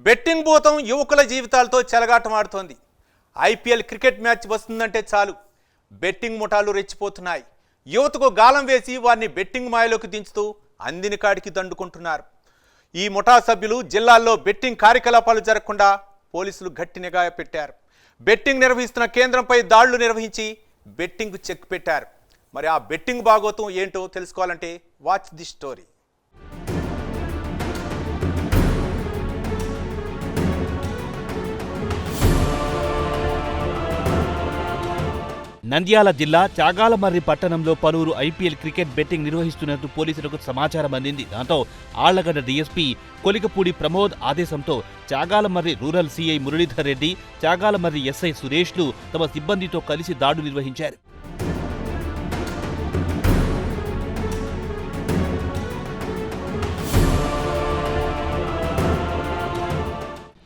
Betting భూతం యువకుల జీవితాలతో చెలగాటమాడుతోంది. ఐపీఎల్ క్రికెట్ మ్యాచ్ వస్తుందంటే చాలు బెట్టింగ్ ముఠాలు రెచ్చిపోతున్నాయి. యువతకు గాలం వేసి వారిని బెట్టింగ్ మాయలోకి దించుతూ అందిన కాడికి దండుకుంటున్నారు. ఈ ముఠా సభ్యులు జిల్లాల్లో బెట్టింగ్ కార్యకలాపాలు జరగకుండా పోలీసులు గట్టి నిఘా పెట్టారు. బెట్టింగ్ నిర్వహిస్తున్న కేంద్రంపై దాడులు నిర్వహించి బెట్టింగ్ చెక్ పెట్టారు. మరి ఆ బెట్టింగ్ భాగోతం ఏంటో తెలుసుకోవాలంటే వాచ్ ది స్టోరీ. నంద్యాల జిల్లా చాగాలమర్రి పట్టణంలో పలువురు ఐపీఎల్ క్రికెట్ బెట్టింగ్ నిర్వహిస్తున్నట్టు పోలీసులకు సమాచారం అందింది. దాంతో ఆళ్లగడ్డ డీఎస్పీ కొలికపూడి ప్రమోద్ ఆదేశంతో Chagalamarri rural CI Muralidhar Reddy, Chagalamarri SI సురేష్లు తమ సిబ్బందితో కలిసి దాడులు నిర్వహించారు.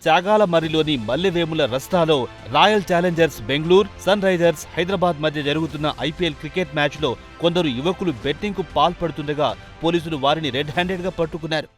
చాగాలమర్రిలోని మల్లెవేముల రస్తాలో Royal Challengers Bengaluru, Sunrisers Hyderabad మధ్య జరుగుతున్న ఐపీఎల్ క్రికెట్ మ్యాచ్లో కొందరు యువకులు బెట్టింగ్కు పాల్పడుతుండగా పోలీసులు వారిని రెడ్ హ్యాండెడ్గా పట్టుకున్నారు.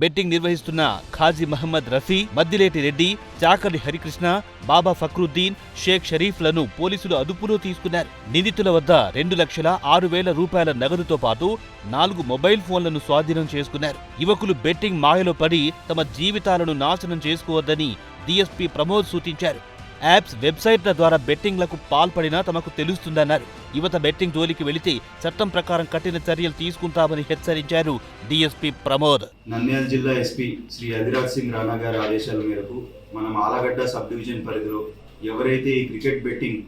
బెట్టింగ్ నిర్వహిస్తున్న ఖాజీ మహమ్మద్ రఫీ, మద్దిలేటి రెడ్డి, చాకలి హరికృష్ణ, బాబా ఫక్రుద్దీన్, షేక్ షరీఫ్లను పోలీసులు అదుపులో తీసుకున్నారు. నిందితుల వద్ద 2,06,000 రూపాయల నగదుతో పాటు 4 మొబైల్ ఫోన్లను స్వాధీనం చేసుకున్నారు. యువకులు బెట్టింగ్ మాయలో పడి తమ జీవితాలను నాశనం చేసుకోవద్దని డీఎస్పీ ప్రమోద్ సూచించారు. యాప్స్, వెబ్సైట్ల ద్వారా బెట్టింగ్లకు పాల్పడినా తమకు తెలుస్తుందన్నారు. యువత బెట్టింగ్ జోలికి వెళితే చట్టం ప్రకారం కఠిన చర్యలు తీసుకుంటామని హెచ్చరించారు డీఎస్పీ ప్రమోద్. నంద్యాల జిల్లా ఎస్పీ శ్రీ అధిరాజ్ సింగ్ రాణా గారి ఆదేశాల మేరకు మనం ఆలగడ్డ సబ్ డివిజన్ పరిధిలో ఎవరైతే ఈ క్రికెట్ బెట్టింగ్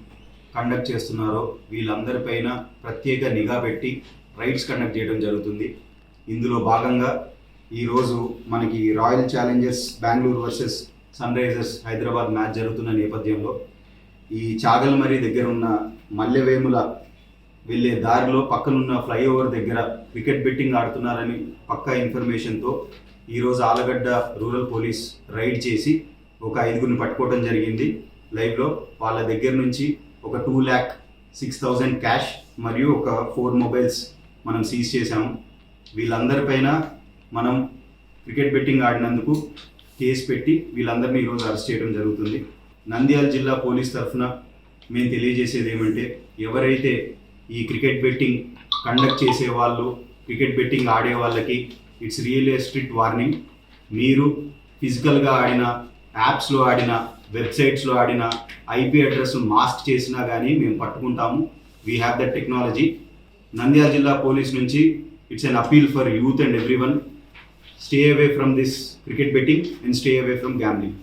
కండక్ట్ చేస్తున్నారో వీళ్ళందరిపైన ప్రత్యేక నిఘా పెట్టి రైడ్స్ కండక్ట్ చేయడం జరుగుతుంది. ఇందులో భాగంగా ఈరోజు మనకి Royal Challengers Bengaluru versus Sunrisers Hyderabad match జరుగుతున్న నేపథ్యంలో ఈ చాగల్మరి దగ్గర ఉన్న మల్లెవేముల వెళ్ళే దారిలో పక్కనున్న ఫ్లైఓవర్ దగ్గర క్రికెట్ బెట్టింగ్ ఆడుతున్నారని పక్కా ఇన్ఫర్మేషన్తో ఈరోజు ఆలగడ్డ రూరల్ పోలీస్ రైడ్ చేసి ఒక 5గురిని పట్టుకోవడం జరిగింది. లైవ్లో వాళ్ళ దగ్గర నుంచి ఒక 2,06,000 క్యాష్ మరియు ఒక 4 మొబైల్స్ మనం సీజ్ చేశాము. వీళ్ళందరిపైన మనం క్రికెట్ బెట్టింగ్ ఆడినందుకు కేసు పెట్టి వీళ్ళందరినీ ఈరోజు అరెస్ట్ చేయడం జరుగుతుంది. నంద్యాల జిల్లా పోలీస్ తరఫున మేము తెలియజేసేది ఏమంటే, ఎవరైతే ఈ క్రికెట్ బెట్టింగ్ కండక్ట్ చేసే వాళ్ళు, క్రికెట్ బెట్టింగ్ ఆడే వాళ్ళకి ఇట్స్ రియల్లీ స్ట్రిక్ట్ వార్నింగ్. మీరు ఫిజికల్గా ఆడిన, యాప్స్లో ఆడిన, వెబ్సైట్స్లో ఆడిన, ఐపీ అడ్రస్ మాస్క్ చేసినా కానీ మేము పట్టుకుంటాము. We have that technology. Nandyal జిల్లా పోలీస్ నుంచి it's an appeal for youth and everyone. Stay away from this cricket betting and stay away from gambling.